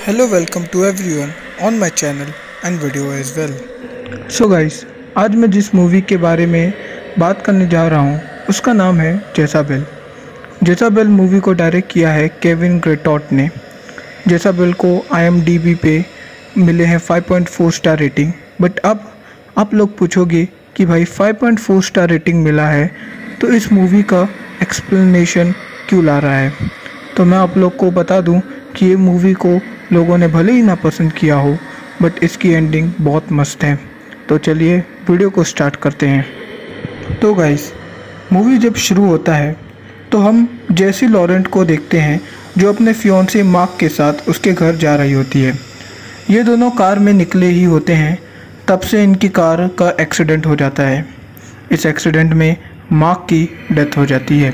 Hello, welcome to everyone on my channel and video as well. So guys, आज मैं जिस movie के बारे में बात करने जा रहा हूँ उसका नाम है जेसाबेल। जेसाबेल मूवी को डायरेक्ट किया है केविन ग्रेटॉट ने। जेसाबेल को IMDb पे मिले हैं 5.4 स्टार रेटिंग। बट अब आप लोग पूछोगे कि भाई 5.4 स्टार रेटिंग मिला है तो इस मूवी का एक्सप्लेनेशन क्यों ला रहा है। तो मैं आप लोग को बता दूं कि ये मूवी को लोगों ने भले ही ना पसंद किया हो बट इसकी एंडिंग बहुत मस्त है। तो चलिए वीडियो को स्टार्ट करते हैं। तो गाइस, मूवी जब शुरू होता है तो हम जेसी लॉरेंट को देखते हैं जो अपने फियोंसे मार्क के साथ उसके घर जा रही होती है। ये दोनों कार में निकले ही होते हैं, तब से इनकी कार का एक्सीडेंट हो जाता है। इस एक्सीडेंट में मार्क की डेथ हो जाती है।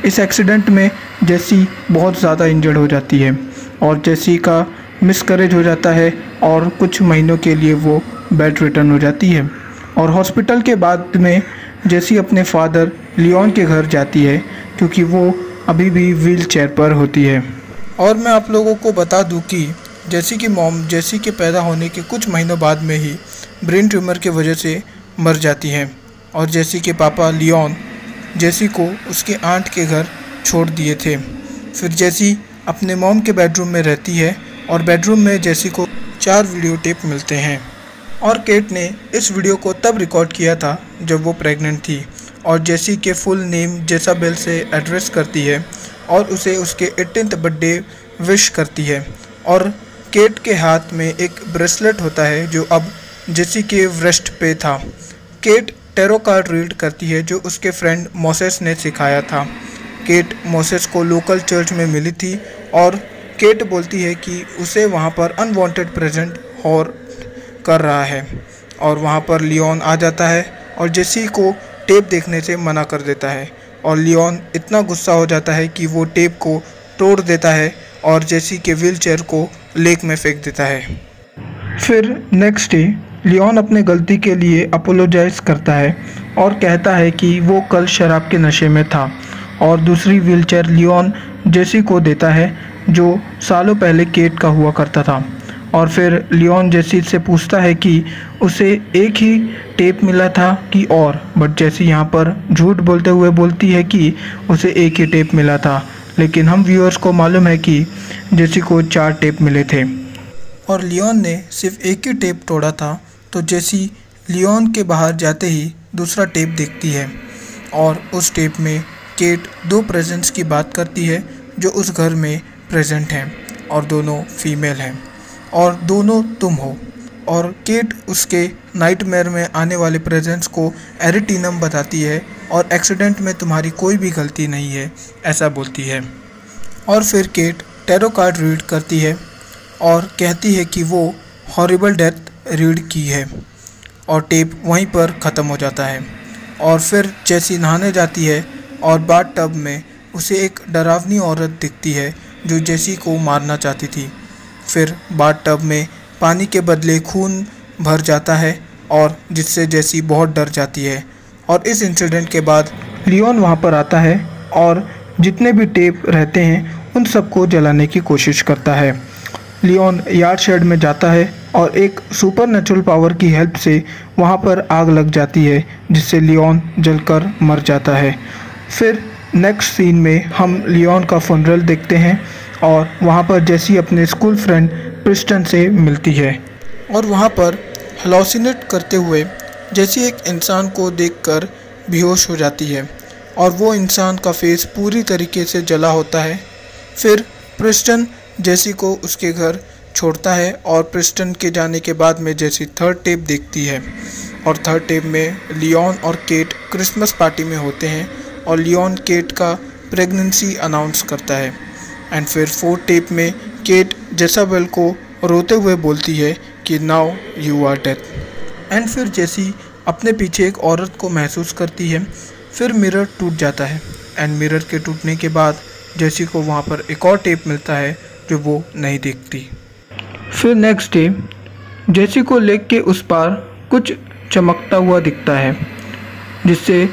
इस एक्सीडेंट में जेसी बहुत ज़्यादा इंजर्ड हो जाती है और जेसी का मिसकैरेज हो जाता है और कुछ महीनों के लिए वो बेड रिटर्न हो जाती है। और हॉस्पिटल के बाद में जेसी अपने फादर लियोन के घर जाती है क्योंकि वो अभी भी व्हील चेयर पर होती है। और मैं आप लोगों को बता दूं कि जेसी की मॉम जेसी के पैदा होने के कुछ महीनों बाद में ही ब्रेन ट्यूमर की वजह से मर जाती हैं और जेसी के पापा लियोन जेसी को उसके आंट के घर छोड़ दिए थे। फिर जेसी अपने मॉम के बेडरूम में रहती है और बेडरूम में जेसी को 4 वीडियो टेप मिलते हैं। और केट ने इस वीडियो को तब रिकॉर्ड किया था जब वो प्रेग्नेंट थी और जेसी के फुल नेम जेसाबेल से एड्रेस करती है और उसे उसके 18th बर्थडे विश करती है। और केट के हाथ में एक ब्रेसलेट होता है जो अब जेसी के व्रिस्ट पे था। केट टैरो कार्ड रीड करती है जो उसके फ्रेंड मोसेस ने सिखाया था। केट मोसेस को लोकल चर्च में मिली थी और केट बोलती है कि उसे वहाँ पर अनवांटेड प्रेजेंट हॉर कर रहा है और वहाँ पर लियोन आ जाता है और जेसी को टेप देखने से मना कर देता है। और लियोन इतना गुस्सा हो जाता है कि वो टेप को तोड़ देता है और जेसी के व्हीलचेयर को लेक में फेंक देता है। फिर नेक्स्ट डे लियोन अपने गलती के लिए अपोलोजाइज करता है और कहता है कि वो कल शराब के नशे में था और दूसरी व्हीलचेयर लियोन जेसी को देता है जो सालों पहले केट का हुआ करता था। और फिर लियोन जेसी से पूछता है कि उसे एक ही टेप मिला था कि और, बट जेसी यहाँ पर झूठ बोलते हुए बोलती है कि उसे एक ही टेप मिला था, लेकिन हम व्यूअर्स को मालूम है कि जेसी को 4 टेप मिले थे। और लियोन ने सिर्फ एक ही टेप तोड़ा था तो जेसी लियोन के बाहर जाते ही दूसरा टेप देखती है और उस टेप में केट 2 प्रेजेंट्स की बात करती है जो उस घर में प्रेजेंट हैं और दोनों फीमेल हैं और दोनों तुम हो। और केट उसके नाइटमेयर में आने वाले प्रेजेंट्स को एरिटीनम बताती है और एक्सीडेंट में तुम्हारी कोई भी गलती नहीं है ऐसा बोलती है। और फिर केट टैरो कार्ड रीड करती है और कहती है कि वो हॉरिबल डेथ रीड की है और टेप वहीं पर ख़त्म हो जाता है। और फिर जेसी नहाने जाती है और बाथ टब में उसे एक डरावनी औरत दिखती है जो जेसी को मारना चाहती थी। फिर बाथ टब में पानी के बदले खून भर जाता है और जिससे जेसी बहुत डर जाती है। और इस इंसिडेंट के बाद लियोन वहाँ पर आता है और जितने भी टेप रहते हैं उन सबको जलाने की कोशिश करता है। लियोन यार्ड शेड में जाता है और एक सुपर नेचुरल पावर की हेल्प से वहाँ पर आग लग जाती है जिससे लियोन जलकर मर जाता है। फिर नेक्स्ट सीन में हम लियोन का फनरल देखते हैं और वहाँ पर जेसी अपने स्कूल फ्रेंड प्रिस्टन से मिलती है। और वहाँ पर हेलुसिनेट करते हुए जेसी एक इंसान को देखकर बेहोश हो जाती है और वो इंसान का फेस पूरी तरीके से जला होता है। फिर प्रिस्टन जेसी को उसके घर छोड़ता है और प्रिस्टन के जाने के बाद में जेसी 3rd टेप देखती है और 3rd टेप में लियोन और केट क्रिसमस पार्टी में होते हैं और लियोन केट का प्रेगनेंसी अनाउंस करता है। एंड फिर 4th टेप में केट जेसाबेल को रोते हुए बोलती है कि now you are death. And फिर जेसी अपने पीछे एक औरत को महसूस करती है। फिर मिरर टूट जाता है एंड मिरर के टूटने के बाद जेसी को वहाँ पर एक और टेप मिलता है जो वो नहीं देखती। फिर नेक्स्ट डे जेसी को लेक के उस पार कुछ चमकता हुआ दिखता है जिससे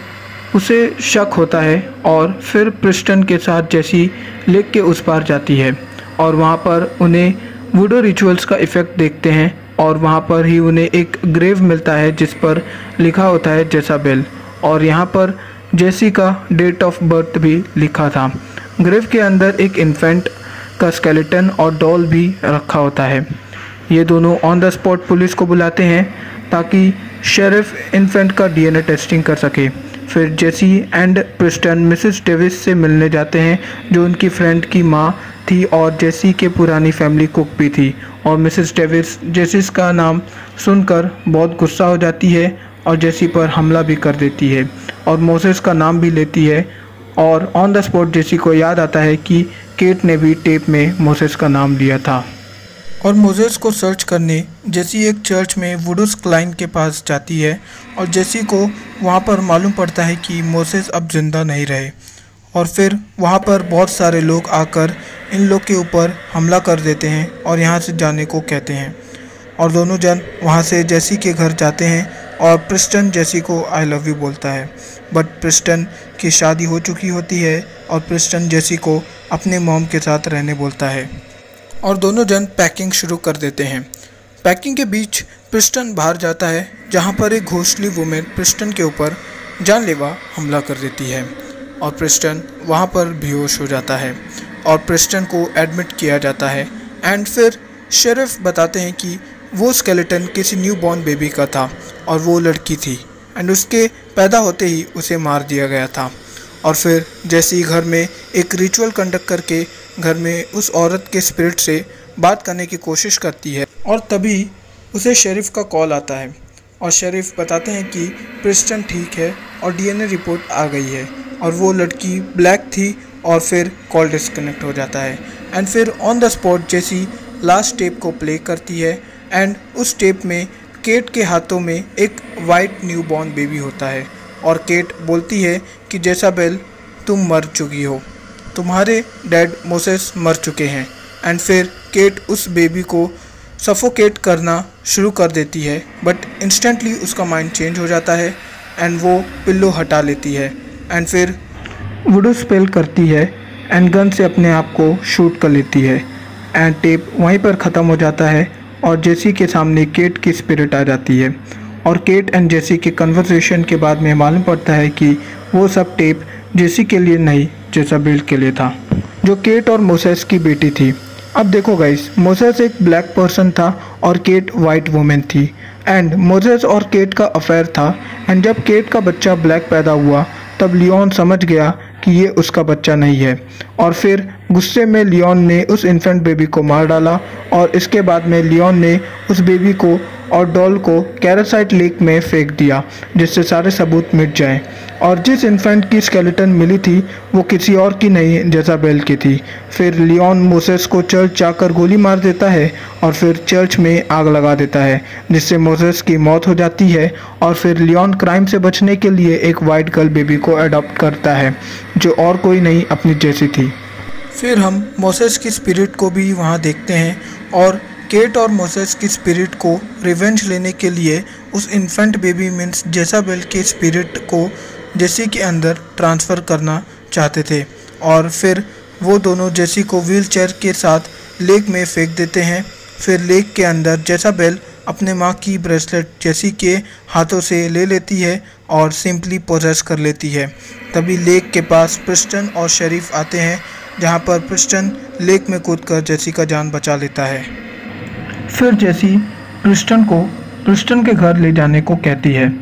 उसे शक होता है और फिर प्रिस्टन के साथ जेसी लेक के उस पार जाती है और वहाँ पर उन्हें वुडो रिचुअल्स का इफ़ेक्ट देखते हैं और वहाँ पर ही उन्हें एक ग्रेव मिलता है जिस पर लिखा होता है जेसाबेल, और यहाँ पर जेसी का डेट ऑफ बर्थ भी लिखा था। ग्रेव के अंदर एक इन्फेंट का स्केलेटन और डॉल भी रखा होता है। ये दोनों ऑन द स्पॉट पुलिस को बुलाते हैं ताकि शेरिफ इन्फेंट का डीएनए टेस्टिंग कर सके। फिर जेसी एंड प्रिस्टन मिसेस डेविस से मिलने जाते हैं जो उनकी फ्रेंड की माँ थी और जेसी के पुरानी फैमिली कुक भी थी, और मिसेस डेविस जेसी का नाम सुनकर बहुत गुस्सा हो जाती है और जेसी पर हमला भी कर देती है और मोसेस का नाम भी लेती है। और ऑन द स्पॉट जेसी को याद आता है कि केट ने भी टेप में मोसेस का नाम लिया था। और मोसेस को सर्च करने जेसी एक चर्च में वुडूस क्लाइन के पास जाती है और जेसी को वहाँ पर मालूम पड़ता है कि मोसेस अब जिंदा नहीं रहे, और फिर वहाँ पर बहुत सारे लोग आकर इन लोग के ऊपर हमला कर देते हैं और यहाँ से जाने को कहते हैं। और दोनों जन वहाँ से जेसी के घर जाते हैं और प्रिस्टन जेसी को आई लव यू बोलता है, बट प्रिस्टन की शादी हो चुकी होती है और प्रिस्टन जेसी को अपने मॉम के साथ रहने बोलता है और दोनों जन पैकिंग शुरू कर देते हैं। पैकिंग के बीच प्रिस्टन बाहर जाता है जहाँ पर एक घोस्टली वुमेन प्रिस्टन के ऊपर जानलेवा हमला कर देती है और प्रिस्टन वहाँ पर बेहोश हो जाता है और प्रिस्टन को एडमिट किया जाता है। एंड फिर शेरिफ बताते हैं कि वो स्केलेटन किसी न्यू बॉर्न बेबी का था और वो लड़की थी एंड उसके पैदा होते ही उसे मार दिया गया था। और फिर जैसे घर में एक रिचुअल कंडक्ट करके घर में उस औरत के स्पिरिट से बात करने की कोशिश करती है और तभी उसे शेरिफ का कॉल आता है और शेरिफ बताते हैं कि प्रिस्टन ठीक है और डीएनए रिपोर्ट आ गई है और वो लड़की ब्लैक थी, और फिर कॉल डिस्कनेक्ट हो जाता है। एंड फिर on the spot Jessie last tape को प्ले करती है एंड उस टेप में केट के हाथों में एक वाइट न्यू बॉर्न बेबी होता है और केट बोलती है कि जेसाबेल तुम मर चुकी हो, तुम्हारे डैड मोसेस मर चुके हैं। एंड फिर केट उस बेबी को सफोकेट करना शुरू कर देती है, बट इंस्टेंटली उसका माइंड चेंज हो जाता है एंड वो पिल्लो हटा लेती है एंड फिर वुडो स्पेल करती है एंड गन से अपने आप को शूट कर लेती है एंड टेप वहीं पर ख़त्म हो जाता है और जेसी के सामने केट की स्पिरिट आ जाती है। और केट एंड जेसी के कन्वर्सेशन के बाद में मालूम पड़ता है कि वो सब टेप जेसी के लिए नहीं जेसाबेल के लिए था, जो केट और मोसेस की बेटी थी। अब देखो गाइस, मोसेस एक ब्लैक पर्सन था और केट वाइट वुमेन थी एंड मोसेस और केट का अफेयर था। एंड जब केट का बच्चा ब्लैक पैदा हुआ तब लियोन समझ गया कि ये उसका बच्चा नहीं है और फिर गुस्से में लियोन ने उस इन्फेंट बेबी को मार डाला और इसके बाद में लियोन ने उस बेबी को और डॉल को कैरासाइट लेक में फेंक दिया जिससे सारे सबूत मिट जाएं। और जिस इन्फेंट की स्केलेटन मिली थी वो किसी और की नहीं जेसाबेल की थी। फिर लियोन मोसेस को चर्च जाकर गोली मार देता है और फिर चर्च में आग लगा देता है जिससे मोसेस की मौत हो जाती है। और फिर लियोन क्राइम से बचने के लिए एक वाइट गर्ल बेबी को अडॉप्ट करता है जो और कोई नहीं अपनी जैसी थी। फिर हम मोसेस की स्पिरिट को भी वहाँ देखते हैं और केट और मोसेस की स्पिरिट को रिवेंज लेने के लिए उस इन्फेंट बेबी मीन्स जेसाबेल के स्पिरिट को जेसी के अंदर ट्रांसफ़र करना चाहते थे। और फिर वो दोनों जेसी को व्हीलचेयर के साथ लेक में फेंक देते हैं। फिर लेक के अंदर जेसाबेल अपने माँ की ब्रेसलेट जेसी के हाथों से ले लेती है और सिंपली पोजेस कर लेती है। तभी लेक के पास प्रिस्टन और शेरिफ आते हैं जहाँ पर प्रिस्टन लेक में कूदकर जेसी का जान बचा लेता है। फिर जेसी प्रिस्टन के घर ले जाने को कहती है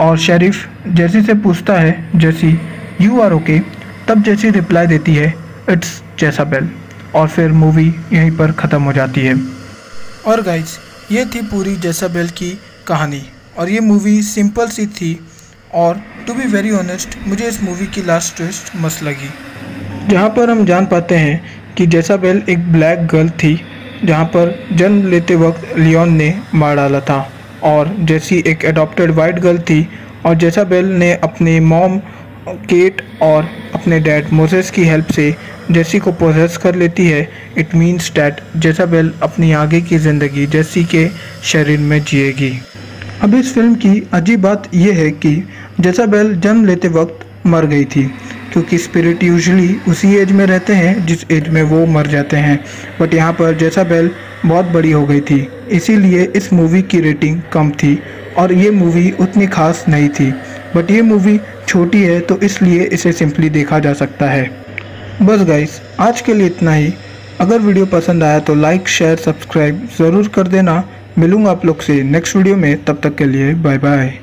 और शेरिफ जेसी से पूछता है जेसी यू आर ओके। तब जेसी रिप्लाई देती है इट्स जेसाबेल और फिर मूवी यहीं पर ख़त्म हो जाती है। और गाइज, ये थी पूरी जेसाबेल की कहानी और ये मूवी सिंपल सी थी और टू बी वेरी ऑनेस्ट मुझे इस मूवी की लास्ट ट्विस्ट मस्त लगी, जहाँ पर हम जान पाते हैं कि जेसाबेल एक ब्लैक गर्ल थी जहाँ पर जन्म लेते वक्त लियोन ने मार डाला था और जेसी एक एडॉप्टेड वाइट गर्ल थी और जेसाबेल ने अपने मॉम केट और अपने डैड मोसेस की हेल्प से जेसी को पोजेस कर लेती है। इट मीन्स डैट जेसाबेल अपनी आगे की ज़िंदगी जेसी के शरीर में जिएगी। अब इस फिल्म की अजीब बात यह है कि जेसाबेल जन्म लेते वक्त मर गई थी क्योंकि स्पिरिट यूजुअली उसी एज में रहते हैं जिस एज में वो मर जाते हैं, बट यहाँ पर जेसाबेल बहुत बड़ी हो गई थी, इसीलिए इस मूवी की रेटिंग कम थी और ये मूवी उतनी खास नहीं थी। बट ये मूवी छोटी है तो इसलिए इसे सिंपली देखा जा सकता है। बस गाइस, आज के लिए इतना ही। अगर वीडियो पसंद आया तो लाइक, शेयर, सब्सक्राइब ज़रूर कर देना। मिलूँगा आप लोग से नेक्स्ट वीडियो में, तब तक के लिए बाय बाय।